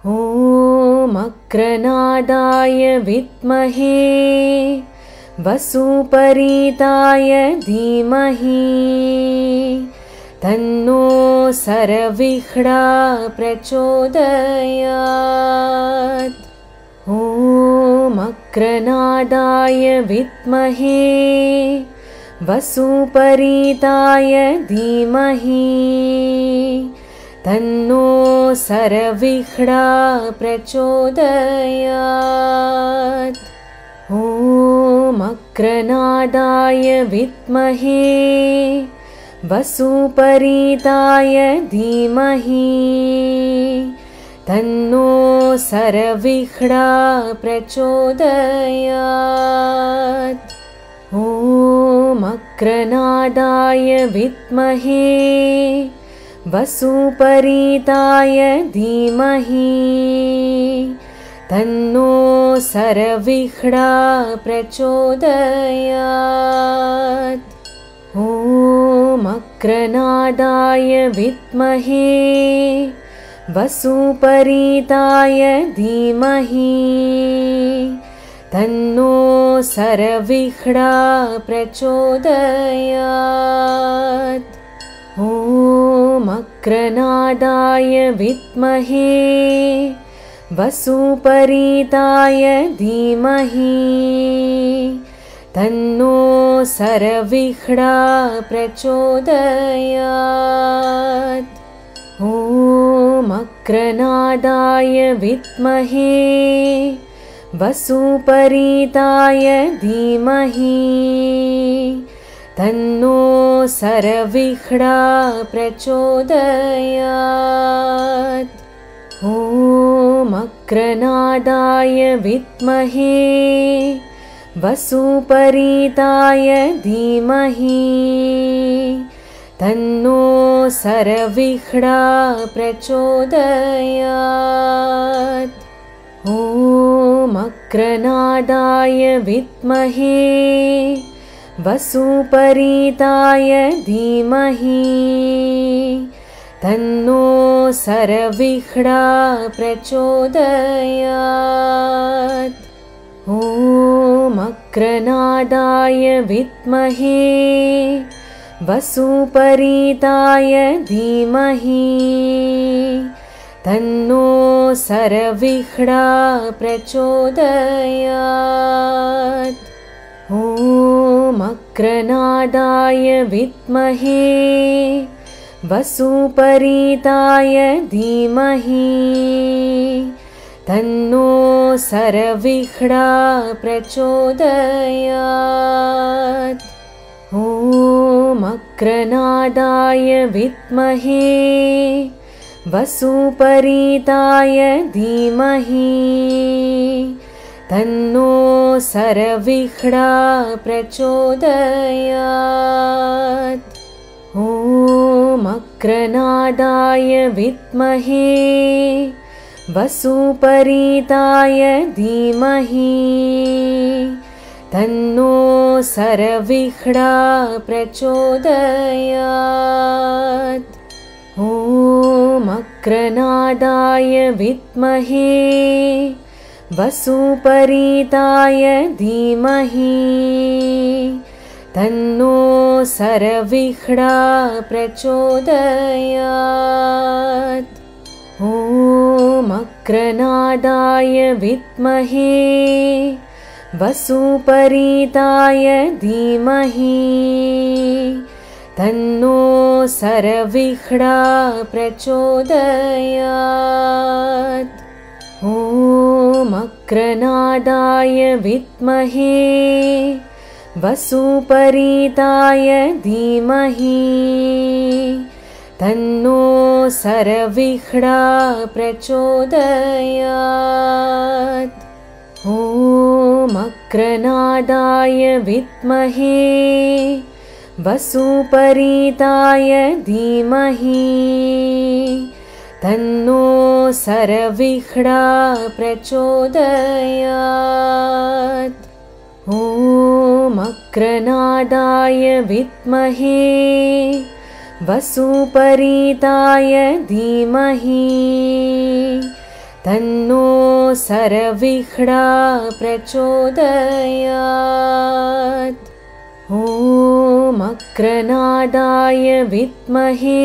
ॐ अक्रनादाय विद्महे वसुपरीताय धीमहि तन्नो सरविह्रा प्रचोदयात्। ॐ अक्रनादाय विद्महे वसुपरीताय धीमहि तन्नो सरविह्रा प्रचोदयात्। ॐ अक्रनादाय विद्महे वसुपरीताय धीमहि तन्नो सरविह्रा प्रचोदयात्। ॐ अक्रनादाय विद्महे वसुपरीताय धीमहि तन्नो सरविह्रा प्रचोदयात्। ॐ अक्रनादाय विद्महे वसुपरीताय धीमहि तन्नो सरविह्रा प्रचोदयात्। ॐ अक्रनादाय विद्महे वसुपरीताय धीमहि तन्नो सरविह्रा प्रचोदयात्। ॐ अक्रनादाय विद्महे वसुपरीताय धीमहि तन्नो सरविह्रा प्रचोदयात्। ॐ अक्रनादाय विद्महे वसुपरीताय धीमहि तन्नो सरविह्रा प्रचोदयात्। ॐ अक्रनादाय विद्महे वसुपरीताय धीमहि तन्नो सरविह्रा प्रचोदयात्। ॐ अक्रनादाय विद्महे वसुपरीताय धीमहि तन्नो सरविह्रा प्रचोदयात्। ॐ अक्रनादाय विद्महे वसुपरीताय धीमहि तन्नो सरविह्रा प्रचोदयात्। ॐ अक्रनादाय विद्महे वसुपरीताय धीमहि तन्नो सरविह्रा प्रचोदयात्। ॐ अक्रनादाय विद्महे वसुपरीताय धीमहि तन्नो सरविह्रा प्रचोदयात्। ॐ अक्रनादाय विद्महे वसुपरीताय धीमहि तन्नो सरविह्रा प्रचोदयात्। ॐ अक्रनादाय विद्महे वसुपरीताय धीमहि तन्नो सरविह्रा प्रचोदयात्। ॐ अक्रनादाय विद्महे वसुपरीताय धीमहि तन्नो सरविह्रा प्रचोदयात्। ॐ अक्रनादाय विद्महे वसुपरीताय धीमहि तन्नो सरविह्रा प्रचोदयात्। ॐ अक्रनादाय विद्महे वसुपरीताय धीमहि तन्नो सरविह्णा प्रचोदयात्। ॐ अक्रनादाय विद्महे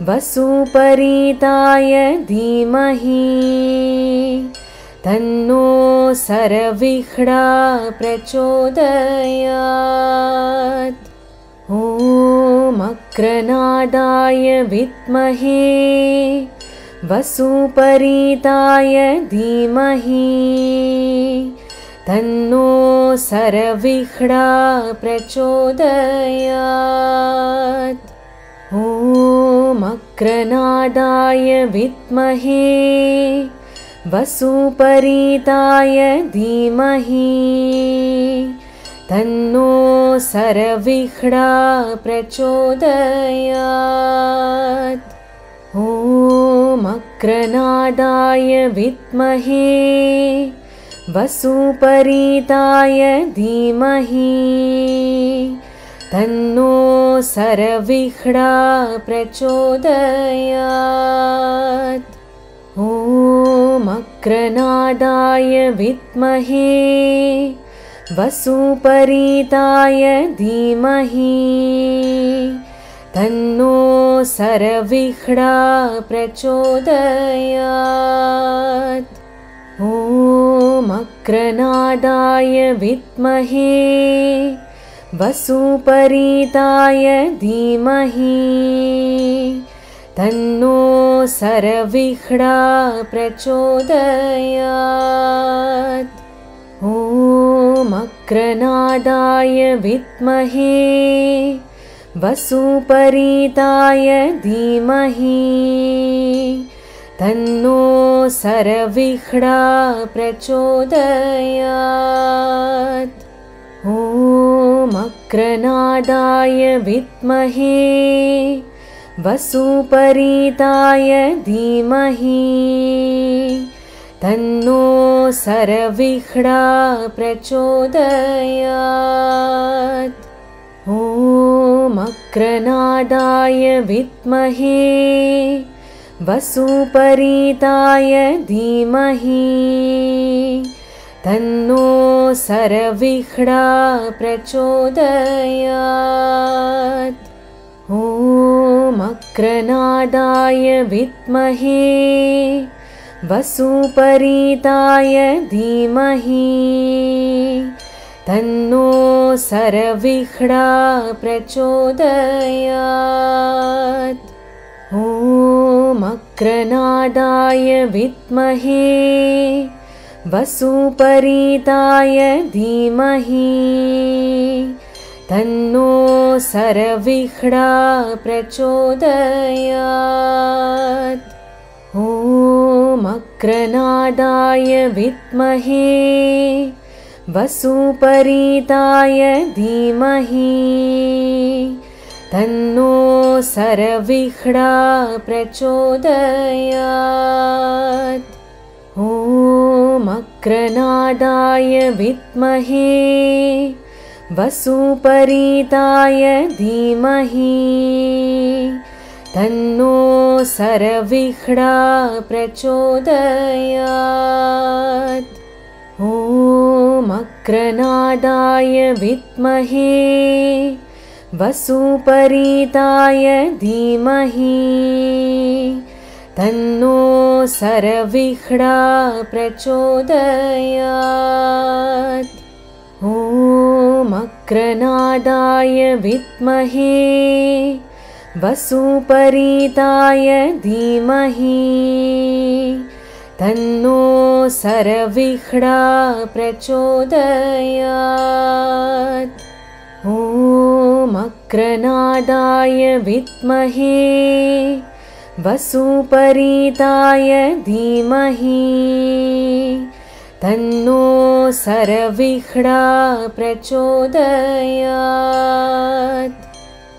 वसुपरीताय धीमहि तन्नो सरविह्णा प्रचोदयात्। ॐ अक्रनादाय विद्महे वसुपरीताय धीमहि तन्नो सरविह्णा प्रचोदयात्। ॐ अक्रनादाय विद्महे वसुपरीताय धीमहि तन्नो सरविह्णा प्रचोदयात्। ॐ अक्रनादाय विद्महे वसुपरीताय धीमहि तन्नो सरविह्णा प्रचोदयात्। ॐ अक्रनादाय विद्महे वसुपरीताय धीमहि तन्नो सरविह्णा प्रचोदयात्। ॐ अक्रनादाय विद्महे वसुपरीताय धीमहि तन्नो सरविह्णा प्रचोदयात्। ॐ अक्रनादाय विद्महे वसुपरीताय धीमहि तन्नो सरविह्णा प्रचोदयात्। ॐ अक्रनादाय विद्महे वसुपरीताय धीमहि तन्नो सरविह्णा प्रचोदयात्। ॐ अक्रनादाय विद्महे वसुपरीताय धीमहि तन्नो सरविह्णा प्रचोदयात्। ॐ अक्रनादाय विद्महे वसुपरीताय धीमहि तन्नो सरविह्णा प्रचोदयात्। ॐ अक्रनादाय विद्महे वसुपरीताय धीमहि तन्नो सरविह्णा प्रचोदयात्। ॐ अक्रनादाय विद्महे वसुपरीताय धीमहि तन्नो सरविह्णा प्रचोदयात्। ॐ अक्रनादाय विद्महे वसुपरीताय धीमहि तन्नो सरविह्णा प्रचोदयात्। ॐ अक्रनादाय विद्महे वसुपरीताय धीमहि तन्नो सरविह्णा प्रचोदयात्। ॐ अक्रनादाय विद्महे वसुपरीताय धीमहि तन्नो सरविह्णा प्रचोदयात्। ॐ अक्रनादाय विद्महे वसुपरीताय धीमहि तन्नो सरविह्णा प्रचोदयात्।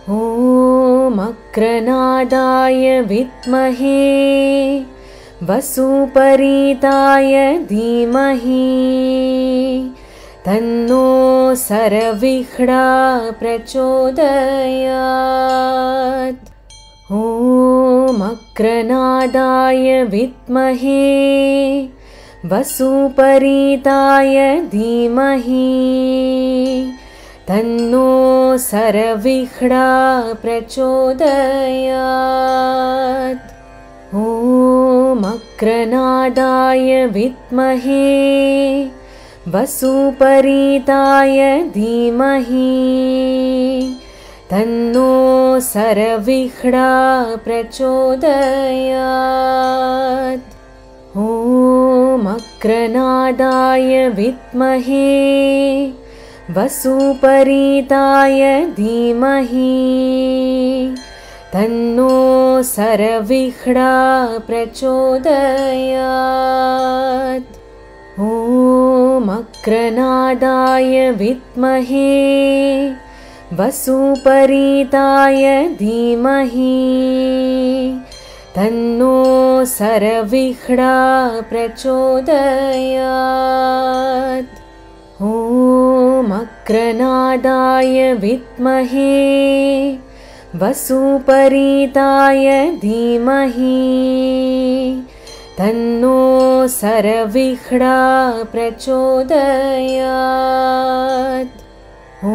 ॐ अक्रनादाय विद्महे वसुपरीताय धीमहि तन्नो सरविह्णा प्रचोदयात्। ॐ मक्रनादाय विद्महे वसुपरीताय धीमहि तन्नो सरविह्ना प्रचोदयात्। ॐ मक्रनादाय विद्महे वसुपरीताय धीमहि तन्नो सरविह्ना प्रचोदयात्। ॐ मक्रनादाय विद्महे वसुपरीताय धीमहि तन्नो सरविह्ना प्रचोदयात्। ॐ मक्रनादाय विद्महे वसुपरीताय धीमहि तन्नो सरविह्ना प्रचोदयात्। ॐ मक्रनादाय विद्महे वसुपरीताय धीमहि तन्नो सरविह्ना प्रचोदयात्। ॐ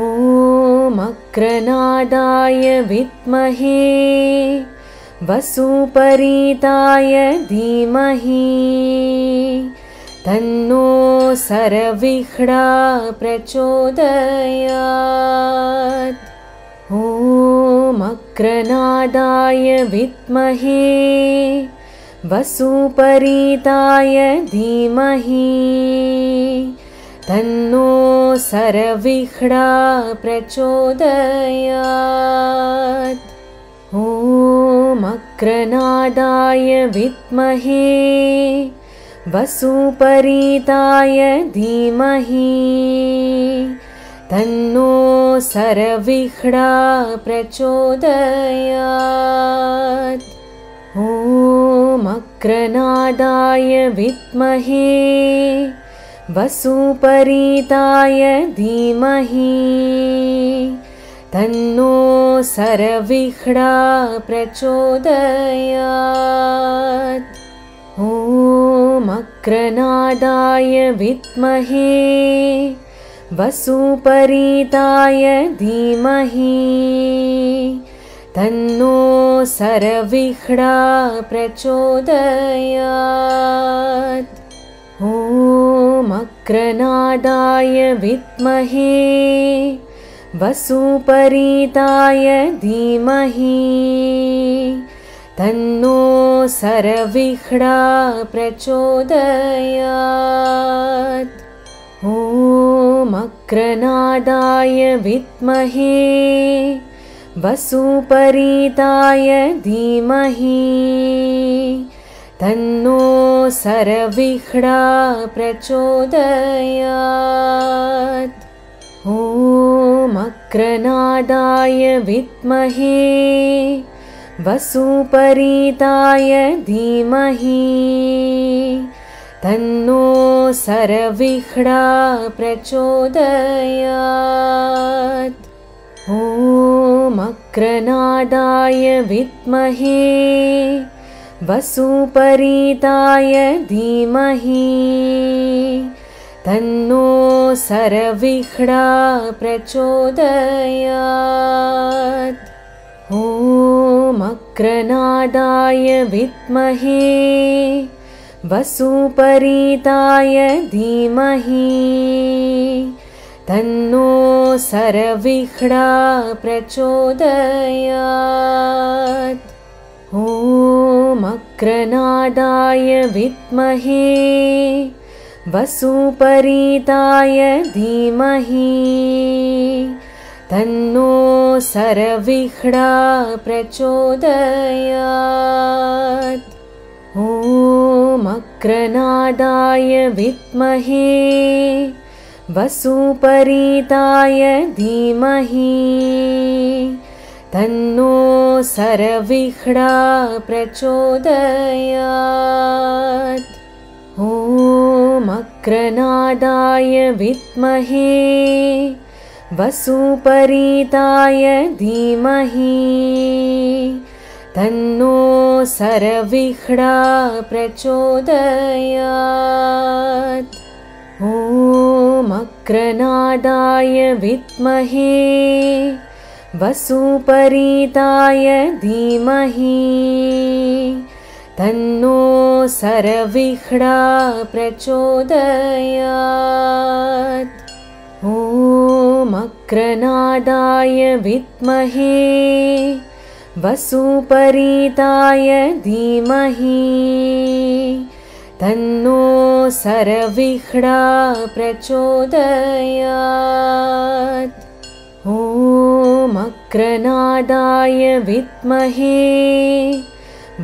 मक्रनादाय विद्महे वसुपरीताय धीमहि तन्नो सरविह्ना प्रचोदयात्। ॐ मक्रनादाय विद्महे वसुपरीताय धीमहि तन्नो सरविह्ना प्रचोदयात्। ॐ मक्रनादाय विद्महे वसुपरीताय धीमहि तन्नो सरविह्ना प्रचोदयात्। ॐ मक्रनादाय विद्महे वसुपरीताय धीमहि तन्नो सरविह्ना प्रचोदयात्। ॐ मक्रनादाय विद्महे वसुपरीताय धीमहि तन्नो सरविह्ना प्रचोदयात्। ॐ मक्रनादाय विद्महे वसुपरीताय धीमहि तन्नो सरविह्ना प्रचोदयात्। ॐ मक्रनादाय विद्महे वसुपरीताय धीमहि तन्नो सरविह्ना प्रचोदयात्। ॐ मक्रनादाय विद्महे वसुपरीताय धीमहि तन्नो सरविह्ना प्रचोदयात्। ॐ मक्रनादाय विद्महे वसुपरीताय धीमहि तन्नो सरविह्ना प्रचोदयात्। ॐ मक्रनादाय विद्महे वसुपरीताय धीमहि तन्नो सरविह्ना प्रचोदयात्। ॐ मक्रनादाय विद्महे वसुपरीताय धीमहि तन्नो सरविह्ना प्रचोदयात्। ॐ मक्रनादाय विद्महे वसुपरीताय धीमहि तन्नो सरविह्ना प्रचोदयात्। ॐ मक्रनादाय विद्महे वसुपरीताय धीमहि तन्नो सरविह्णा प्रचोदयात्। ॐ अक्रनादाय विद्महे वसुपरीताय धीमहि तन्नो सरविह्णा प्रचोदयात्। ॐ अक्रनादाय विद्महे वसुपरीताय धीमहि तन्नो सरविह्णा प्रचोदयात्। ॐ अक्रनादाय विद्महे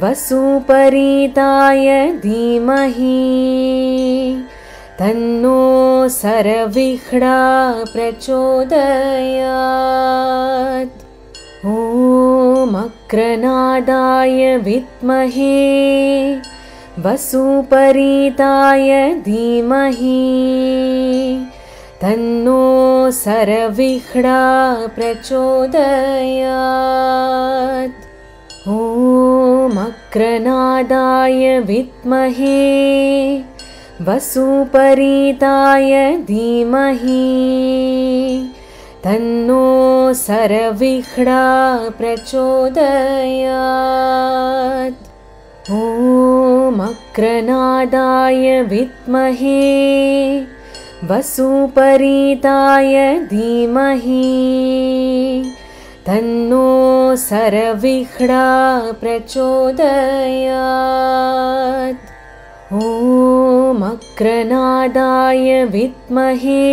वसुपरीताय धीमहि तन्नो सरविह्णा प्रचोदयात्। ॐ अक्रनादाय विद्महे वसुपरीताय धीमहि तन्नो सरविह्णा प्रचोदयात्। ॐ अक्रनादाय विद्महे वसुपरीताय धीमहि तन्नो सरविह्णा प्रचोदयात्। ॐ अक्रनादाय विद्महे वसुपरीताय धीमहि तन्नो सरविह्णा प्रचोदयात्। ॐ अक्रनादाय विद्महे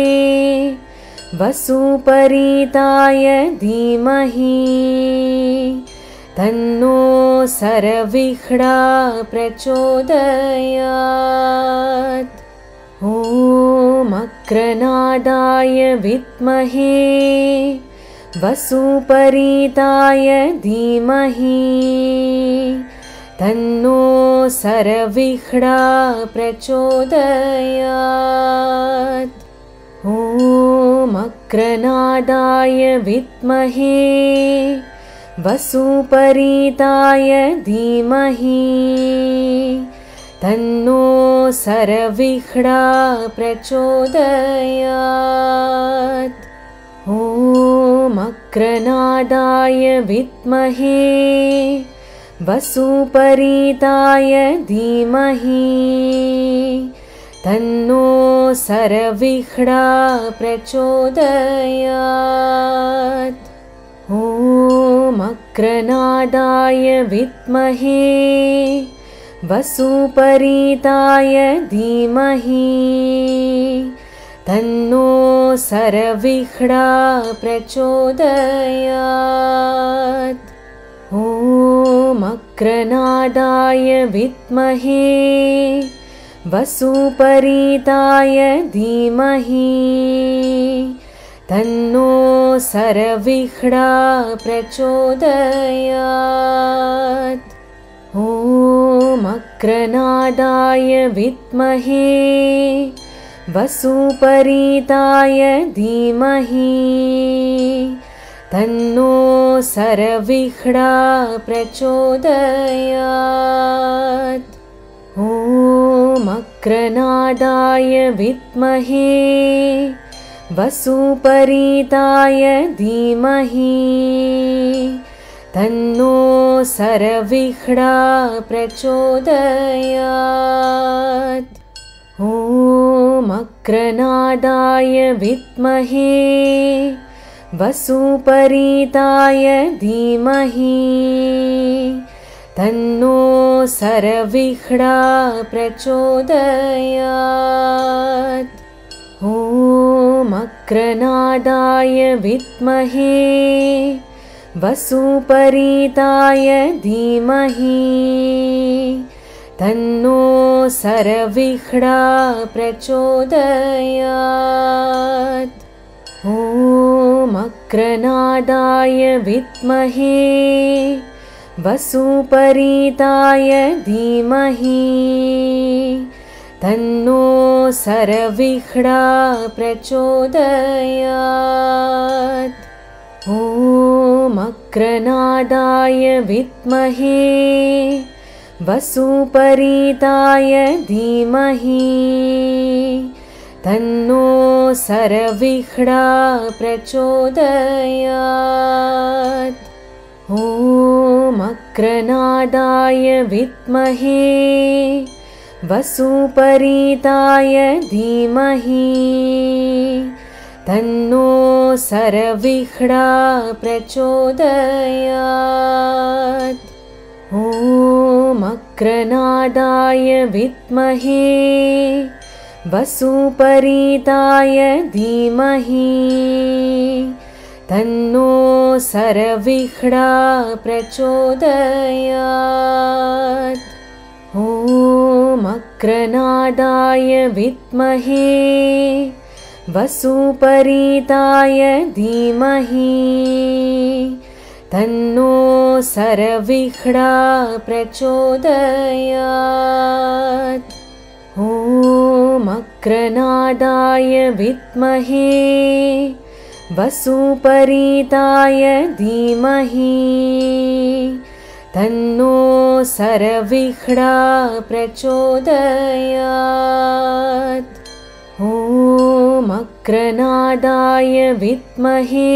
वसुपरीताय धीमहि तन्नो सरविह्णा प्रचोदयात्। ॐ अक्रनादाय विद्महे वसुपरीताय धीमहि तन्नो सरविह्णा प्रचोदयात्। ॐ अक्रनादाय विद्महे वसुपरीताय धीमहि तन्नो सरविह्णा प्रचोदयात्। ॐ अक्रनादाय विद्महे वसुपरीताय धीमहि तन्नो सरविह्णा प्रचोदयात्। ॐ अक्रनादाय विद्महे वसुपरीताय धीमहि तन्नो सरविह्णा प्रचोदयात्। ॐ अक्रनादाय विद्महे वसुपरीताय धीमहि तन्नो सरविह्णा प्रचोदयात्। ॐ अक्रनादाय विद्महे वसुपरीताय धीमहि तन्नो सरविह्णा प्रचोदयात्। ॐ अक्रनादाय विद्महे वसुपरीताय धीमहि तन्नो सरविह्णा प्रचोदयात्। ॐ अक्रनादाय विद्महे वसुपरीताय धीमहि तन्नो सरविह्णा प्रचोदयात्। ॐ अक्रनादाय विद्महे वसुपरीताय धीमहि तन्नो सरविह्णा प्रचोदयात्। ॐ अक्रनादाय विद्महे वसुपरीताय धीमहि तन्नो सरविह्णा प्रचोदयात्। ॐ अक्रनादाय विद्महे वसुपरीताय धीमहि तन्नो सरविह्णा प्रचोदयात्। ॐ अक्रनादाय विद्महे वसुपरीताय धीमहि तन्नो सरविह्णा प्रचोदयात्। ॐ अक्रनादाय विद्महे वसुपरीताय धीमहि तन्नो सरविह्णा प्रचोदयात्। ॐ अक्रनादाय विद्महे वसुपरीताय धीमहि तन्नो सरविह्णा प्रचोदयात्। ॐ अक्रनादाय विद्महे वसुपरीताय धीमहि तन्नो सरविह्णा प्रचोदयात्। ॐ अक्रनादाय विद्महे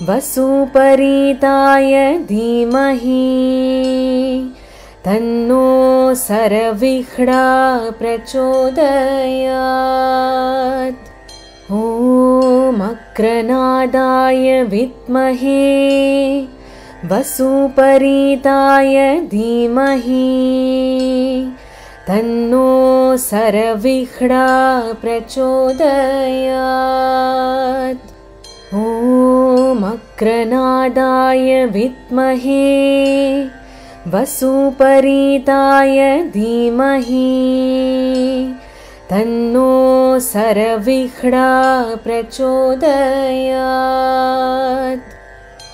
वसुपरीताय धीमहि तन्नो सरविह्णा प्रचोदयात्। ॐ अक्रनादाय विद्महे वसुपरीताय धीमहि तन्नो सरविह्णा प्रचोदयात्। ॐ अक्रनादाय विद्महे वसुपरीताय धीमहि तन्नो सरविह्णा प्रचोदयात्।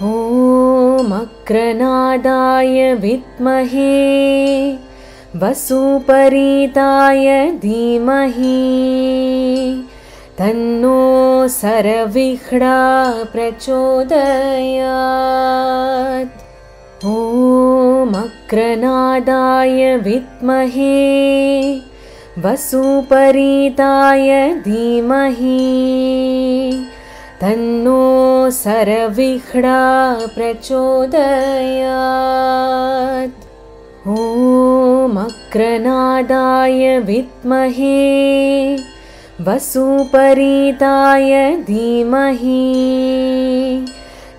ॐ अक्रनादाय विद्महे वसुपरीताय धीमहि तन्नो सरविह्णा प्रचोदयात्। ॐ अक्रनादाय विद्महे वसुपरीताय धीमहि तन्नो सरविह्णा प्रचोदयात्। ॐ अक्रनादाय विद्महे वसुपरीताय धीमहि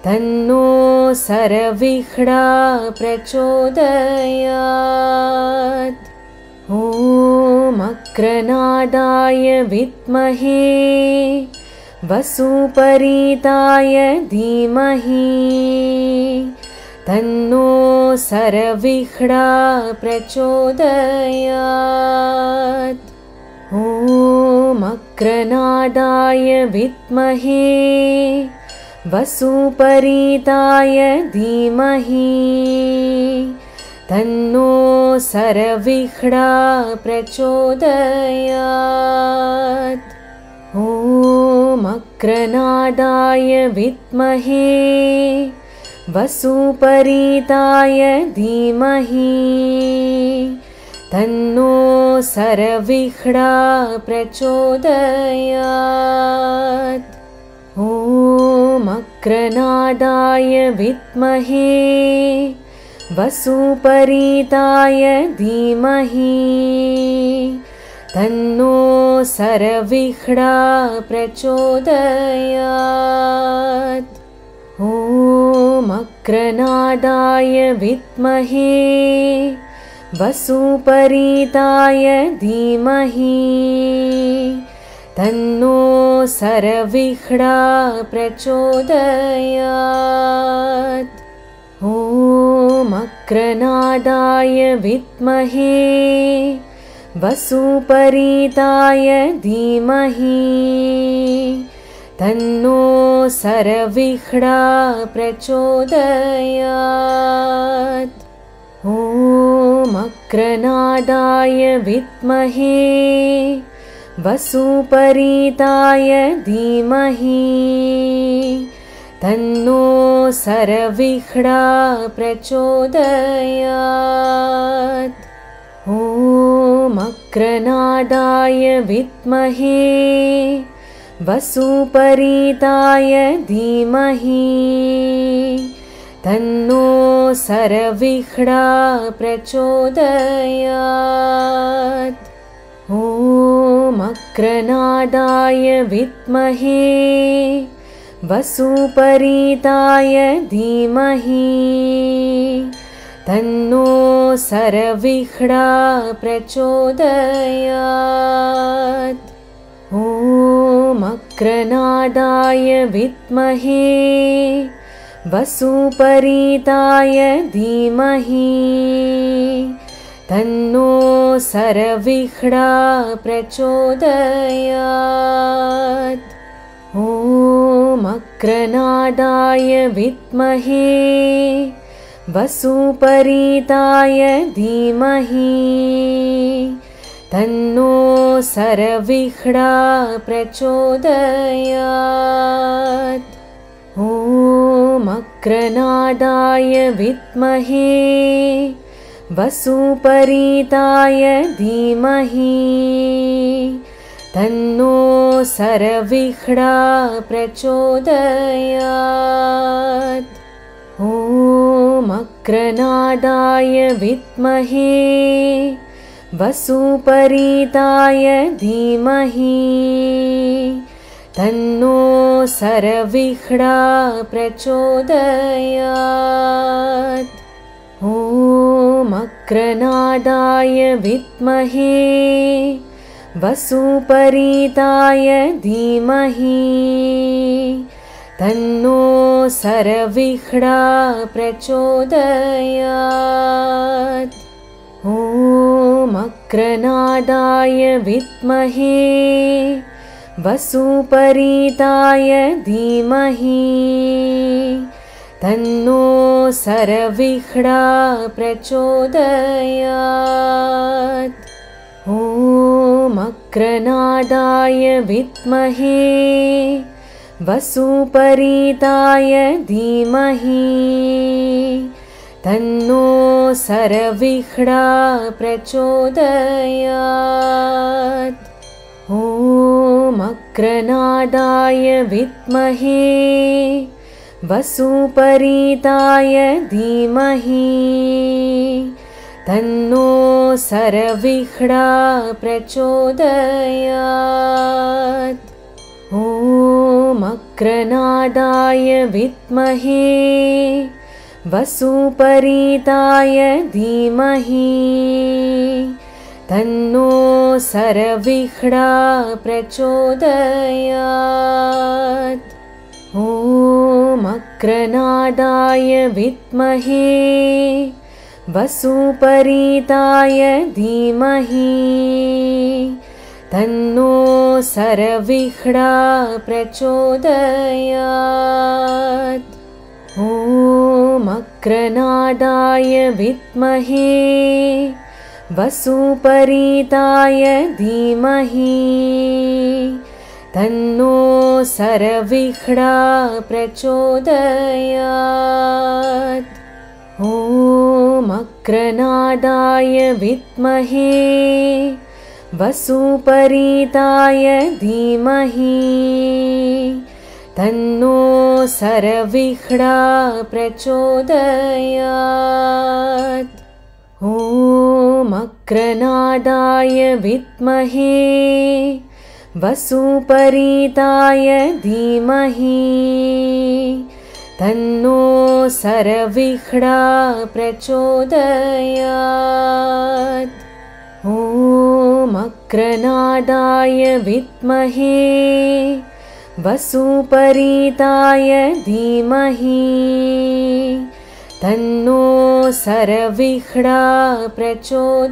तन्नो सरविह्णा प्रचोदयात्। ॐ अक्रनादाय विद्महे वसुपरीताय धीमहि तन्नो सरविह्णा प्रचोदयात्। ॐ अक्रनादाय विद्महे वसुपरीताय धीमहि तन्नो सरविह्णा प्रचोदयात्। ॐ अक्रनादाय विद्महे वसुपरीताय धीमहि तन्नो सरविह्णा प्रचोदयात्। ॐ अक्रनादाय विद्महे वसुपरीताय धीमहि तन्नो सरविह्णा प्रचोदयात्। ॐ अक्रनादाय विद्महे वसुपरीताय धीमहि तन्नो सरविह्णा प्रचोदयात्। ॐ अक्रनादाय विद्महे वसुपरीताय धीमहि तन्नो सरविह्णा प्रचोदयात्। ॐ अक्रनादाय विद्महे वसुपरीताय धीमहि तन्नो सरविह्णा प्रचोदयात्। ॐ अक्रनादाय विद्महे वसुपरीताय धीमहि तन्नो सरविह्णा प्रचोदयात्। ॐ अक्रनादाय विद्महे वसुपरीताय धीमहि तन्नो सरविह्णा प्रचोदयात्। ॐ अक्रनादाय विद्महे वसुपरीताय धीमहि तन्नो सरविह्णा प्रचोदयात्। ॐ अक्रनादाय विद्महे वसुपरीताय धीमहि तन्नो सरविह्णा प्रचोदयात्। ॐ अक्रनादाय विद्महे वसुपरीताय धीमहि तन्नो सरविह्णा प्रचोदयात्। ॐ अक्रनादाय विद्महे वसुपरीताय धीमहि तन्नो सरविह्णा प्रचोदयात्। ॐ अक्रनादाय विद्महे वसुपरीताय धीमहि तन्नो सरविह्णा प्रचोदयात्। ॐ अक्रनादाय विद्महे वसुपरीताय धीमहि तन्नो सरविह्णा प्रचोदयात्। ॐ अक्रनादाय विद्महे वसुपरीताय धीमहि तन्नो सरविह्णा प्रचोदयात्। ॐ अक्रनादाय विद्महे वसुपरीताय धीमहि तन्नो सरविह्णा प्रचोदयात्। ॐ अक्रनादाय विद्महे वसुपरीताय धीमहि तन्नो सरविह्णा प्रचोदयात्। ॐ अक्रनादाय विद्महे वसुपरीताय धीमहि तन्नो सरविह्णा प्रचोदयात्। ॐ अक्रनादाय विद्महे वसुपरीताय धीमहि तन्नो सरविह्णा प्रचोदयात्। ॐ अक्रनादाय विद्महे वसुपरीताय धीमहि तन्नो सरविह्णा प्रचोदयात्। ॐ अक्रनादाय विद्महे वसुपरीताय धीमहि तन्नो सरविह्णा प्रचोदयात्। ॐ अक्रनादाय विद्महे वसुपरीताय धीमहि तन्नो सरविह्णा प्रचोदयात्।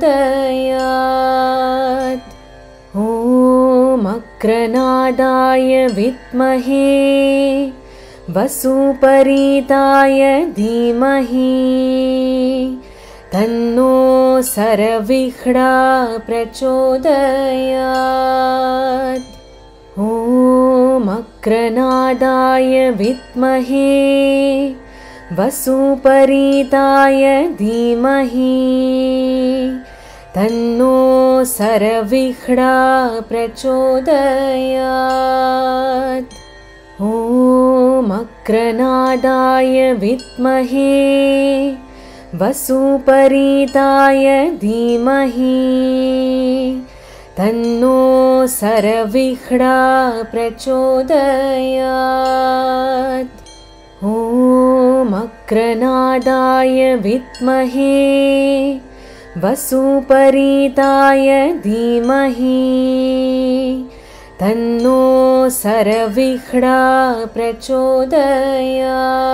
ॐ अक्रनादाय विद्महे वसुपरीताय धीमहि तन्नो सरविह्णा प्रचोदयात्। ॐ मक्रनादाय विद्महे वसुपरीताय धीमहि तन्नो सरविह्ना प्रचोदयात्। ॐ मक्रनादाय विद्महे वसुपरीताय धीमहि तन्नो सरविह्ना प्रचोदयात्। ॐ मक्रनादाय विद्महे वसुपरीताय धीमहि तन्नो सरविह्ना प्रचोदयात्।